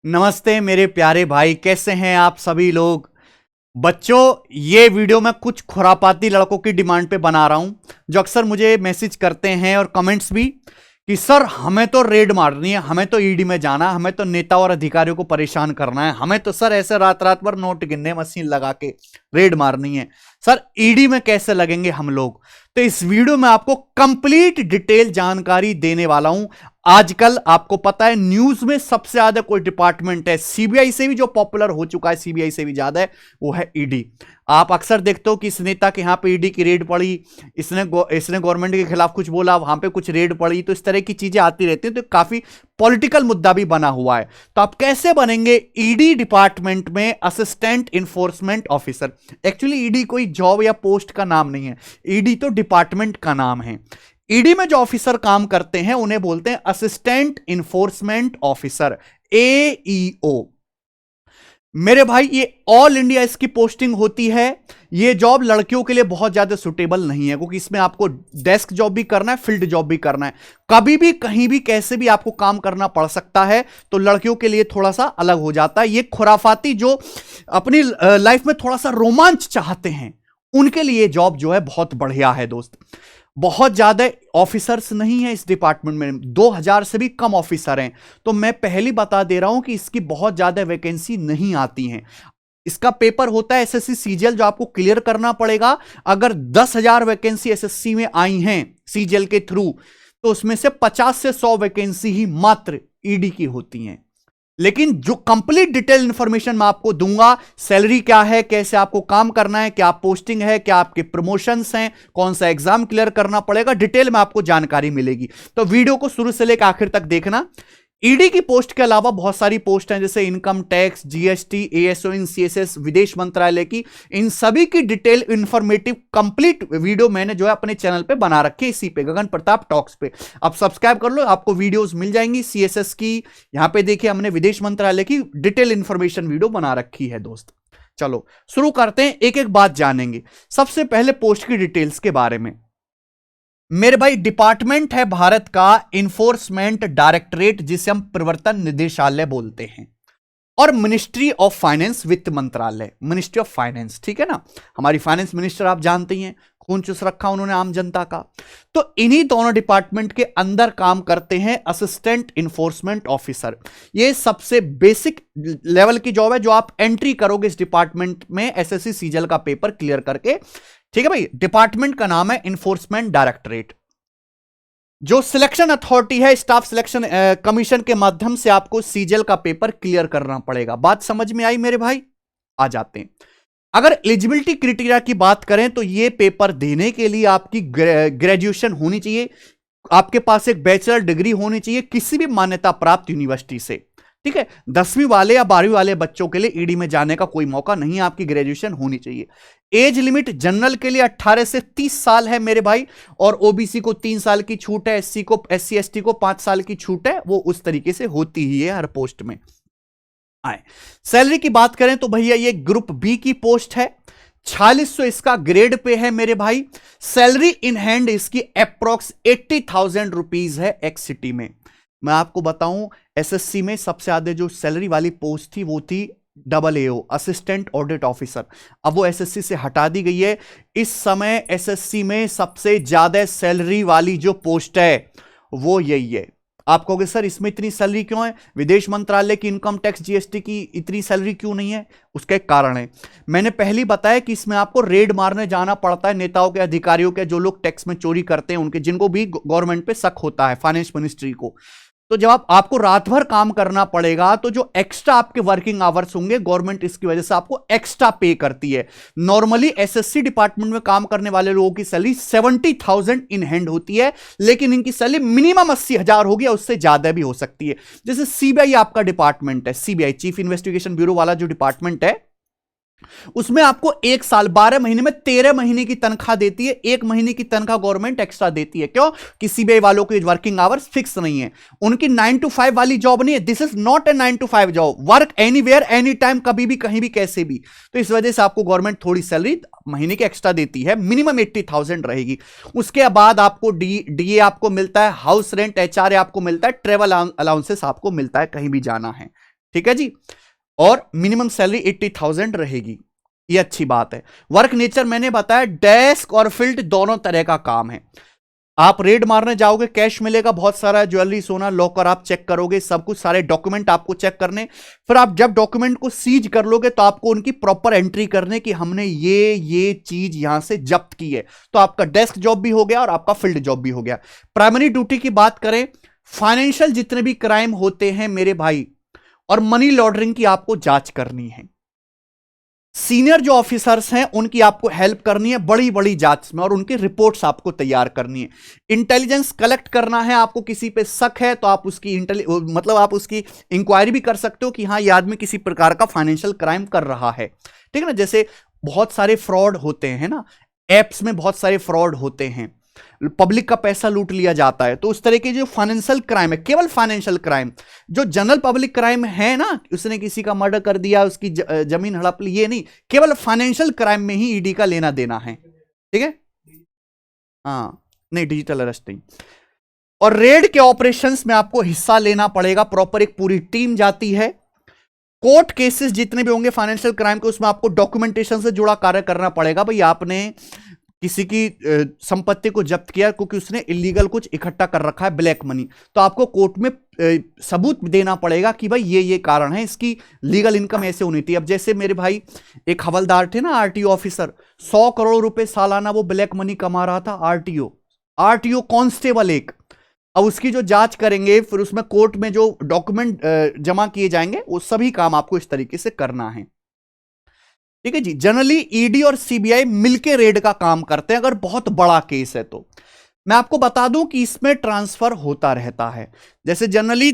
नमस्ते मेरे प्यारे भाई, कैसे हैं आप सभी लोग। बच्चों, ये वीडियो मैं कुछ खुरापाती लड़कों की डिमांड पे बना रहा हूं, जो अक्सर मुझे मैसेज करते हैं और कमेंट्स भी कि सर हमें तो रेड मारनी है, हमें तो ईडी में जाना है, हमें तो नेता और अधिकारियों को परेशान करना है, हमें तो सर ऐसे रात रात भर नोट गिनने मशीन लगा के रेड मारनी है। सर ईडी में कैसे लगेंगे हम लोग? तो इस वीडियो में आपको कंप्लीट डिटेल जानकारी देने वाला हूं। आजकल आपको पता है न्यूज में सबसे ज्यादा कोई डिपार्टमेंट है, सीबीआई से भी जो पॉपुलर हो चुका है, सीबीआई से भी ज्यादा है, वो है ईडी। आप अक्सर देखते हो कि इस नेता के यहां पे ईडी की रेड पड़ी, इसने गवर्नमेंट के खिलाफ कुछ बोला, वहां पे कुछ रेड पड़ी, तो इस तरह की चीजें आती रहती हैं। तो काफी पॉलिटिकल मुद्दा भी बना हुआ है। तो आप कैसे बनेंगे ईडी डिपार्टमेंट में assistant enforcement officer? Actually ED कोई जॉब या पोस्ट का नाम नहीं है, ईडी तो डिपार्टमेंट का नाम है। ईडी में जो ऑफिसर काम करते हैं उन्हें बोलते हैं असिस्टेंट इन्फोर्समेंट ऑफिसर, एईओ। मेरे भाई, ये ऑल इंडिया इसकी पोस्टिंग होती है। ये जॉब लड़कियों के लिए बहुत ज्यादा सुटेबल नहीं है, क्योंकि इसमें आपको डेस्क जॉब भी करना है, फील्ड जॉब भी करना है, कभी भी कहीं भी कैसे भी आपको काम करना पड़ सकता है। तो लड़कियों के लिए थोड़ा सा अलग हो जाता है। ये खुराफाती जो अपनी लाइफ में थोड़ा सा रोमांच चाहते हैं, उनके लिए जॉब जो है बहुत बढ़िया है दोस्त। बहुत ज्यादा ऑफिसर्स नहीं है इस डिपार्टमेंट में, 2000 से भी कम ऑफिसर हैं। तो मैं पहले बता दे रहा हूं कि इसकी बहुत ज्यादा वैकेंसी नहीं आती हैं। इसका पेपर होता है एसएससी सीजीएल, जो आपको क्लियर करना पड़ेगा। अगर 10,000 वैकेंसी एसएससी में आई हैं सीजीएल के थ्रू, तो उसमें से 50 से 100 वैकेंसी ही मात्र ईडी की होती हैं। लेकिन जो कंप्लीट डिटेल इंफॉर्मेशन मैं आपको दूंगा, सैलरी क्या है, कैसे आपको काम करना है, क्या पोस्टिंग है, क्या आपके प्रमोशंस हैं, कौन सा एग्जाम क्लियर करना पड़ेगा, डिटेल में आपको जानकारी मिलेगी। तो वीडियो को शुरू से लेकर आखिर तक देखना। ईडी की पोस्ट के अलावा बहुत सारी पोस्ट हैं, जैसे income tax, GST, ASO, CSS, विदेश मंत्रालय की। इन सभी की डिटेल इंफॉर्मेटिव कंप्लीट वीडियो मैंने जो है अपने चैनल पे बना रखी है, इसी पे गगन प्रताप टॉक्स पे। आप सब्सक्राइब कर लो, आपको वीडियोस मिल जाएंगी। सीएसएस की यहां पे देखिए, हमने विदेश मंत्रालय की डिटेल इंफॉर्मेशन वीडियो बना रखी है दोस्त। चलो शुरू करते हैं, एक एक बात जानेंगे। सबसे पहले पोस्ट की डिटेल्स के बारे में। मेरे भाई, डिपार्टमेंट है भारत का इन्फोर्समेंट डायरेक्टरेट, जिसे हम प्रवर्तन निदेशालय बोलते हैं, और मिनिस्ट्री ऑफ फाइनेंस, वित्त मंत्रालय, मिनिस्ट्री ऑफ फाइनेंस, ठीक है ना। हमारी फाइनेंस मिनिस्टर आप जानते ही हैं, खून चूस रखा उन्होंने आम जनता का। तो इन्हीं दोनों डिपार्टमेंट के अंदर काम करते हैं असिस्टेंट इन्फोर्समेंट ऑफिसर। ये सबसे बेसिक लेवल की जॉब है, जो आप एंट्री करोगे इस डिपार्टमेंट में एसएससी सीजीएल का पेपर क्लियर करके, ठीक है भाई। डिपार्टमेंट का नाम है इन्फोर्समेंट डायरेक्टरेट। जो सिलेक्शन अथॉरिटी है, स्टाफ सिलेक्शन कमीशन के माध्यम से आपको सीजीएल का पेपर क्लियर करना पड़ेगा। बात समझ में आई मेरे भाई? आ जाते हैं। अगर एलिजिबिलिटी क्राइटेरिया की बात करें, तो ये पेपर देने के लिए आपकी ग्रेजुएशन होनी चाहिए, आपके पास एक बैचलर डिग्री होनी चाहिए किसी भी मान्यता प्राप्त यूनिवर्सिटी से, ठीक है। 10वीं वाले या 12वीं वाले बच्चों के लिए ईडी में जाने का कोई मौका नहीं है, आपकी ग्रेजुएशन होनी चाहिए। एज लिमिट जनरल के लिए 18 से 30 साल है मेरे भाई, और ओबीसी को 3 साल की छूट है, एससी एसटी को 5 साल की छूट है। वो उस तरीके से होती ही है हर पोस्ट में। आए सैलरी की बात करें तो भैया ये ग्रुप बी की पोस्ट है, 4600 इसका ग्रेड पे है मेरे भाई। सैलरी इन हैंड इसकी अप्रोक्स 80,000 रुपीज है एक्स सिटी में। मैं आपको बताऊं, एसएससी में सबसे ज्यादा जो सैलरी वाली पोस्ट थी वो थी AAO, असिस्टेंट ऑडिट ऑफिसर। अब वो एसएससी से हटा दी गई है। इस समय एसएससी में सबसे ज्यादा सैलरी वाली जो पोस्ट है वो यही है। आप कहोगे सर इसमें इतनी सैलरी क्यों है, विदेश मंत्रालय की इनकम टैक्स जीएसटी की इतनी सैलरी क्यों नहीं है? उसका एक कारण है, मैंने पहले ही बताया कि इसमें आपको रेड मारने जाना पड़ता है नेताओं के, अधिकारियों के, जो लोग टैक्स में चोरी करते हैं उनके, जिनको भी गवर्नमेंट पे शक होता है, फाइनेंस मिनिस्ट्री को। तो जब आपको रात भर काम करना पड़ेगा, तो जो एक्स्ट्रा आपके वर्किंग आवर्स होंगे, गवर्नमेंट इसकी वजह से आपको एक्स्ट्रा पे करती है। नॉर्मली एसएससी डिपार्टमेंट में काम करने वाले लोगों की सैलरी 70,000 इन हैंड होती है, लेकिन इनकी सैलरी मिनिमम 80,000 होगी, उससे ज्यादा भी हो सकती है। जैसे सीबीआई आपका डिपार्टमेंट है, सीबीआई चीफ इन्वेस्टिगेशन ब्यूरो वाला जो डिपार्टमेंट है, उसमें आपको 1 साल 12 महीने में 13 महीने की तनख्वाह देती है। 1 महीने की तनख्वाह गवर्नमेंट एक्स्ट्रा देती है। क्यों? कि सीबीआई वालों की वर्किंग आवर्स फिक्स नहीं है, उनकी 9 to 5 वाली जॉब नहीं है। This is not a 9 to 5 job, work anywhere any time, कभी भी कहीं भी कैसे भी। तो इस वजह से आपको गवर्नमेंट थोड़ी सैलरी महीने की एक्स्ट्रा देती है, मिनिमम 80,000 रहेगी। उसके बाद आपको डीए आपको मिलता है, हाउस रेंट, एचआरए आपको मिलता है, ट्रेवल अलाउंसेस आपको मिलता है कहीं भी जाना है। ठीक है जी। और मिनिमम सैलरी 80,000 रहेगी, ये अच्छी बात है। वर्क नेचर मैंने बताया, डेस्क और फील्ड दोनों तरह का काम है। आप रेड मारने जाओगे, कैश मिलेगा बहुत सारा, ज्वेलरी सोना लॉकर आप चेक करोगे, सब कुछ सारे डॉक्यूमेंट आपको चेक करने। फिर आप जब डॉक्यूमेंट को सीज कर लोगे तो आपको उनकी प्रॉपर एंट्री करने कि हमने ये चीज यहां से जब्त की है। तो आपका डेस्क जॉब भी हो गया और आपका फील्ड जॉब भी हो गया। प्राइमरी ड्यूटी की बात करें, फाइनेंशियल जितने भी क्राइम होते हैं मेरे भाई और मनी लॉन्ड्रिंग की आपको जांच करनी है। सीनियर जो ऑफिसर्स हैं उनकी आपको हेल्प करनी है बड़ी बड़ी जांच में, और उनकी रिपोर्ट्स आपको तैयार करनी है। इंटेलिजेंस कलेक्ट करना है, आपको किसी पे शक है तो आप उसकी मतलब आप उसकी इंक्वायरी भी कर सकते हो कि हाँ ये आदमी किसी प्रकार का फाइनेंशियल क्राइम कर रहा है, ठीक है ना। जैसे बहुत सारे फ्रॉड होते हैं ना, एप्स में बहुत सारे फ्रॉड होते हैं, पब्लिक का पैसा लूट लिया जाता है। तो उस तरह के जो फाइनेंशियल क्राइम है, केवल फाइनेंशियल क्राइम, जो जनरल पब्लिक क्राइम है ना, उसने किसी का मर्डर कर दिया, उसकी जमीन हड़प ली, ये नहीं, केवल फाइनेंशियल क्राइम में ही ईडी का लेना देना है, ठीक है। हाँ नहीं, डिजिटल अरेस्ट नहीं। और रेड के ऑपरेशंस में आपको हिस्सा लेना पड़ेगा, प्रॉपर एक पूरी टीम जाती है। कोर्ट केसेस जितने भी होंगे फाइनेंशियल क्राइम के, उसमें आपको डॉक्यूमेंटेशन से जुड़ा कार्य करना पड़ेगा। भाई आपने किसी की संपत्ति को जब्त किया क्योंकि उसने इलीगल कुछ इकट्ठा कर रखा है, ब्लैक मनी, तो आपको कोर्ट में सबूत देना पड़ेगा कि भाई ये कारण है, इसकी लीगल इनकम ऐसे होनी थी। अब जैसे मेरे भाई एक हवलदार थे ना, आरटीओ ऑफिसर, 100 करोड़ रुपए सालाना वो ब्लैक मनी कमा रहा था, आरटीओ कांस्टेबल एक। अब उसकी जो जांच करेंगे, फिर उसमें कोर्ट में जो डॉक्यूमेंट जमा किए जाएंगे, वो सभी काम आपको इस तरीके से करना है, ठीक है जी। जनरली ईडी और सीबीआई मिलकर रेड का काम करते हैं अगर बहुत बड़ा केस है तो। मैं आपको बता दूं कि इसमें ट्रांसफर होता रहता है। जैसे जनरली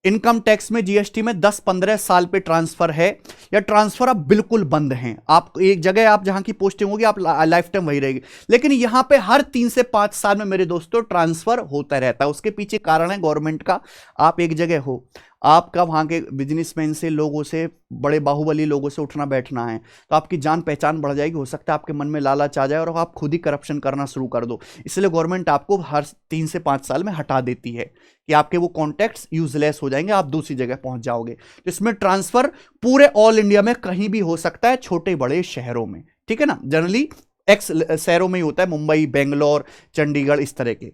इनकम टैक्स में, जीएसटी में 10-15 साल पे ट्रांसफर है, या ट्रांसफर अब बिल्कुल बंद हैं। आप एक जगह आप जहां की पोस्टिंग होगी आप लाइफ टाइम वही रहेगी, लेकिन यहां पे हर 3 से 5 साल में मेरे दोस्तों ट्रांसफर होता रहता है। उसके पीछे कारण है गवर्नमेंट का। आप एक जगह हो, आपका वहां के बिजनेसमैन से, लोगों से, बड़े बाहुबली लोगों से उठना बैठना है, तो आपकी जान पहचान बढ़ जाएगी। हो सकता है आपके मन में लालच आ जाए और आप खुद ही करप्शन करना शुरू कर दो। इसलिए गवर्नमेंट आपको हर 3 से 5 साल में हटा देती है कि आपके वो कॉन्टैक्ट्स यूजलेस हो जाएंगे, आप दूसरी जगह पहुंच जाओगे। तो इसमें ट्रांसफर पूरे ऑल इंडिया में कहीं भी हो सकता है, छोटे बड़े शहरों में, ठीक है ना। जनरली एक्स शहरों में ही होता है, मुंबई, बेंगलोर, चंडीगढ़, इस तरह के।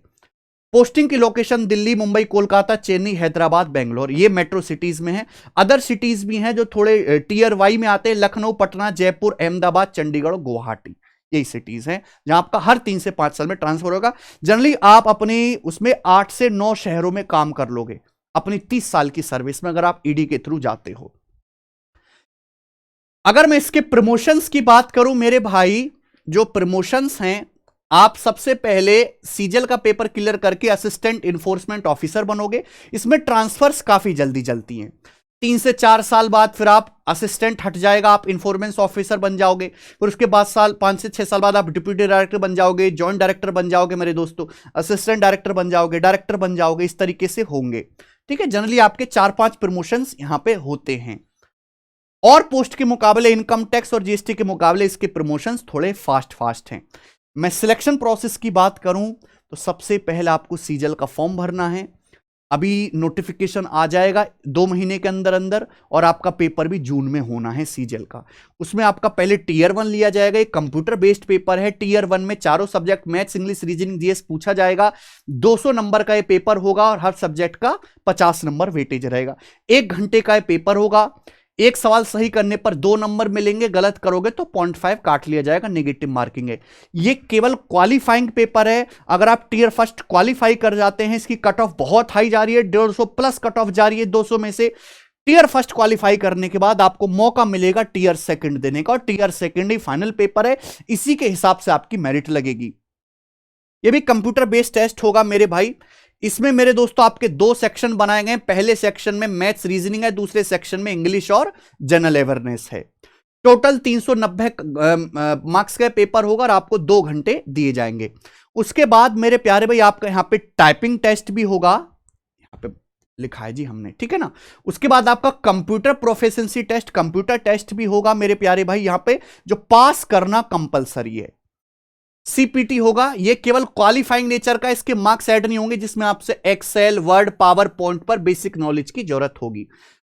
पोस्टिंग की लोकेशन दिल्ली, मुंबई, कोलकाता, चेन्नई, हैदराबाद, बेंगलोर, ये मेट्रो सिटीज में है। अदर सिटीज भी हैं जो थोड़े टीयर वाई में आते हैं, लखनऊ, पटना, जयपुर, अहमदाबाद, चंडीगढ़, गुवाहाटी, यही सिटीज हैं जहां आपका हर 3 से 5 साल में ट्रांसफर होगा। जनरली आप अपनी उसमें 8 से 9 शहरों में काम कर लोगे अपनी 30 साल की सर्विस में, अगर आप ईडी के थ्रू जाते हो। अगर मैं इसके प्रमोशंस की बात करूं मेरे भाई, जो प्रमोशंस हैं, आप सबसे पहले सीजल का पेपर क्लियर करके असिस्टेंट इन्फोर्समेंट ऑफिसर बनोगे। इसमें ट्रांसफर्स काफी जल्दी चलती हैं। 3 से 4 साल बाद फिर आप असिस्टेंट हट जाएगा, आप इन्फॉर्मेंस ऑफिसर बन जाओगे। फिर उसके बाद 5 से 6 साल बाद आप डिप्यूटी डायरेक्टर बन जाओगे, जॉइंट डायरेक्टर बन जाओगे मेरे दोस्तों, असिस्टेंट डायरेक्टर बन जाओगे, डायरेक्टर बन जाओगे, इस तरीके से होंगे, ठीक है। जनरली आपके 4-5 प्रमोशंस यहां पे होते हैं, और पोस्ट के मुकाबले, इनकम टैक्स और जीएसटी के मुकाबले इसके प्रमोशंस थोड़े फास्ट हैं। मैं सिलेक्शन प्रोसेस की बात करूं तो सबसे पहले आपको सीजल का फॉर्म भरना है। अभी नोटिफिकेशन आ जाएगा 2 महीने के अंदर अंदर, और आपका पेपर भी जून में होना है सीजल का। उसमें आपका पहले टीयर 1 लिया जाएगा, एक कंप्यूटर बेस्ड पेपर है। टीयर 1 में चारों subject maths, English, reasoning, GS पूछा जाएगा। 200 नंबर का ये पेपर होगा और हर सब्जेक्ट का 50 नंबर वेटेज रहेगा। 1 घंटे का ये पेपर होगा। एक सवाल सही करने पर 2 नंबर मिलेंगे, गलत करोगे तो 0.5 काट लिया जाएगा, नेगेटिव मार्किंग है। ये केवल क्वालिफाइंग पेपर है। अगर आप टीयर फर्स्ट क्वालिफाई कर जाते हैं, इसकी कट ऑफ बहुत हाई जा रही है, 150 प्लस कट ऑफ जा रही है 200 में से। टीयर फर्स्ट क्वालिफाई करने के बाद आपको मौका मिलेगा टीयर सेकंड देने का, और टीयर सेकंड ही फाइनल पेपर है। इसी के हिसाब से आपकी मेरिट लगेगी। ये भी कंप्यूटर बेस्ड टेस्ट होगा मेरे भाई। इसमें मेरे दोस्तों आपके 2 सेक्शन बनाए गए हैं। पहले सेक्शन में मैथ्स, रीजनिंग है, दूसरे सेक्शन में इंग्लिश और जनरल अवेयरनेस है। टोटल 390 मार्क्स का पेपर होगा और आपको 2 घंटे दिए जाएंगे। उसके बाद मेरे प्यारे भाई आपका यहां पे टाइपिंग टेस्ट भी होगा, यहां पे लिखा है जी हमने, ठीक है ना। उसके बाद आपका computer proficiency test, computer test भी होगा मेरे प्यारे भाई, यहां पे जो पास करना कंपलसरी है। सीपीटी होगा, ये केवल क्वालिफाइंग नेचर का, इसके मार्क्स ऐड नहीं होंगे, जिसमें आपसे एक्सेल, वर्ड, पावर पॉइंट पर बेसिक नॉलेज की जरूरत होगी।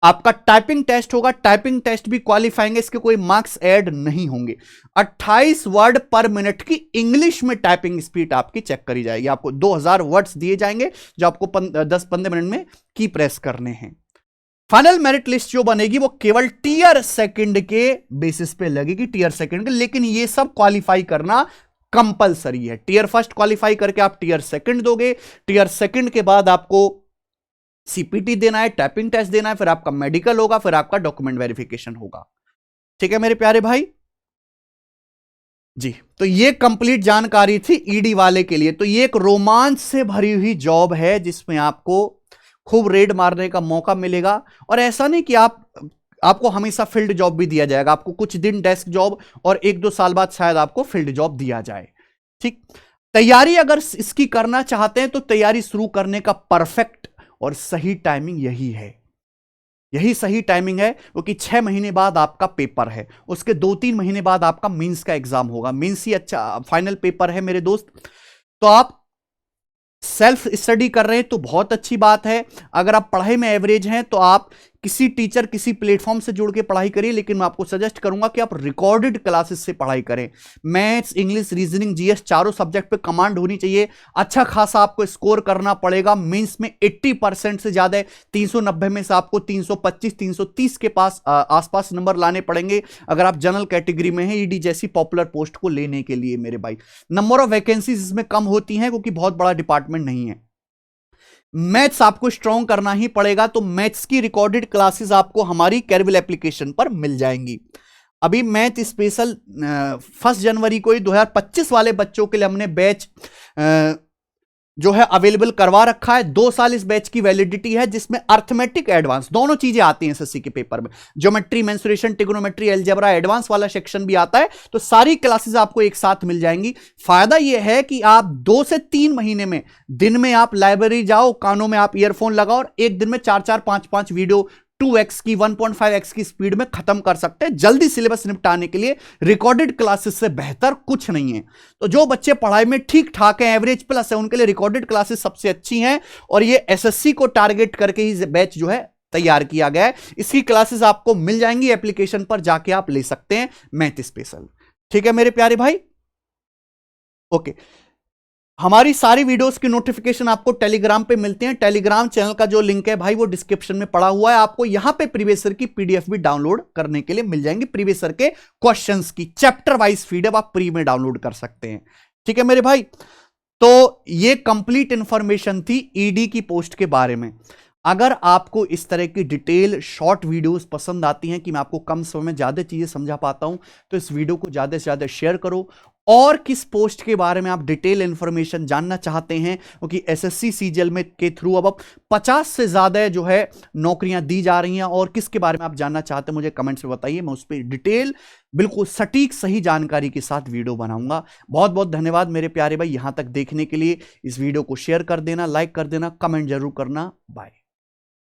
आपका टाइपिंग टेस्ट होगा, टाइपिंग टेस्ट भी क्वालिफाइंग है, इसके कोई मार्क्स ऐड नहीं होंगे। 28 वर्ड पर मिनट की इंग्लिश में टाइपिंग स्पीड आपकी चेक करी जाएगी। आपको 2000 वर्ड्स दिए जाएंगे जो आपको 10-15 मिनट में की प्रेस करने हैं। फाइनल मेरिट लिस्ट जो बनेगी वो केवल टियर सेकंड के बेसिस पे लगेगी, टियर सेकंड के। लेकिन ये सब क्वालिफाई करना कंपलसरी है। टियर फर्स्ट क्वालिफाई करके आप टियर सेकंड दोगे, टियर सेकंड के बाद आपको सीपीटी देना है, टाइपिंग टेस्ट देना है, फिर आपका मेडिकल होगा, फिर आपका डॉक्यूमेंट वेरिफिकेशन होगा। ठीक है मेरे प्यारे भाई जी। तो ये कंप्लीट जानकारी थी ईडी वाले के लिए। तो ये एक रोमांच से भरी हुई जॉब है जिसमें आपको खूब रेड मारने का मौका मिलेगा। और ऐसा नहीं कि आपको हमेशा फील्ड जॉब भी दिया जाएगा, आपको कुछ दिन डेस्क जॉब और 1-2 साल बाद शायद आपको फील्ड जॉब दिया जाए। ठीक, तैयारी अगर इसकी करना चाहते हैं तो तैयारी शुरू करने का परफेक्ट और सही टाइमिंग यही है, यही सही टाइमिंग है। क्योंकि 6 महीने बाद आपका पेपर है, उसके 2-3 महीने बाद आपका मेंस का एग्जाम होगा। मेंस ही अच्छा फाइनल पेपर है मेरे दोस्त। तो आप सेल्फ स्टडी कर रहे हैं तो बहुत अच्छी बात है। अगर आप पढ़ाई में एवरेज हैं तो आप किसी टीचर, किसी प्लेटफॉर्म से जुड़ के पढ़ाई करिए। लेकिन मैं आपको सजेस्ट करूंगा कि आप रिकॉर्डेड क्लासेस से पढ़ाई करें। मैथ्स, इंग्लिश, रीजनिंग, जीएस चारों सब्जेक्ट पे कमांड होनी चाहिए। अच्छा खासा आपको स्कोर करना पड़ेगा। मेंस में 80% से ज्यादा, 390 में से आपको 325-330 के पास आसपास नंबर लाने पड़ेंगे अगर आप जनरल कैटेगरी में हैं, ईडी जैसी पॉपुलर पोस्ट को लेने के लिए मेरे भाई। नंबर ऑफ वैकेंसीज इसमें कम होती हैं क्योंकि बहुत बड़ा डिपार्टमेंट नहीं है। मैथ्स आपको स्ट्रॉन्ग करना ही पड़ेगा। तो मैथ्स की रिकॉर्डेड क्लासेस आपको हमारी कैरविल एप्लीकेशन पर मिल जाएंगी। अभी मैथ स्पेशल 1 जनवरी को ही 2025 वाले बच्चों के लिए हमने बैच जो है अवेलेबल करवा रखा है। 2 साल इस बैच की वैलिडिटी है जिसमें अर्थमेटिक एडवांस दोनों चीजें आती हैं एसएससी के पेपर में। Geometry, mensuration, trigonometry, algebra advance वाला सेक्शन भी आता है। तो सारी क्लासेस आपको एक साथ मिल जाएंगी। फायदा यह है कि आप 2 से 3 महीने में दिन में आप लाइब्रेरी जाओ, कानों में आप ईयरफोन लगाओ और एक दिन में 4-4, 5-5 वीडियो 2x की 1.5x की स्पीड में खत्म कर सकते हैं। जल्दी सिलेबस निपटाने के लिए रिकॉर्डेड क्लासेस से बेहतर कुछ नहीं है। तो जो बच्चे पढ़ाई में ठीक ठाक हैं, एवरेज प्लस है, उनके लिए रिकॉर्डेड क्लासेस सबसे अच्छी हैं। और ये एसएससी को टारगेट करके ही बैच जो है तैयार किया गया है। इसकी क्लासेस आपको मिल जाएंगी, एप्लीकेशन पर जाके आप ले सकते हैं मैथ स्पेशल। ठीक है मेरे प्यारे भाई, ओके। हमारी सारी वीडियोस की नोटिफिकेशन आपको टेलीग्राम पे मिलते हैं। टेलीग्राम चैनल का जो लिंक है भाई वो डिस्क्रिप्शन में पड़ा हुआ है। आपको यहां पे प्रीवियस ईयर की पीडीएफ भी डाउनलोड करने के लिए मिल जाएंगी। प्रीवियस ईयर के क्वेश्चंस की चैप्टर वाइज पीडीएफ आप फ्री में डाउनलोड कर सकते हैं। ठीक है मेरे भाई, तो ये कंप्लीट इंफॉर्मेशन थी ईडी की पोस्ट के बारे में। अगर आपको इस तरह की डिटेल शॉर्ट वीडियोस पसंद आती हैं कि मैं आपको कम समय में ज्यादा चीजें समझा पाता हूं, तो इस वीडियो को ज्यादा से ज्यादा शेयर करो। और किस पोस्ट के बारे में आप डिटेल इंफॉर्मेशन जानना चाहते हैं, क्योंकि एसएससी सीजीएल में के थ्रू अब 50 से ज्यादा जो है नौकरियां दी जा रही हैं, और किसके बारे में आप जानना चाहते हैं मुझे कमेंट्स में बताइए। मैं उस पर डिटेल बिल्कुल सटीक सही जानकारी के साथ वीडियो बनाऊंगा। बहुत बहुत धन्यवाद मेरे प्यारे भाई यहां तक देखने के लिए। इस वीडियो को शेयर कर देना, लाइक कर देना, कमेंट जरूर करना। बाय।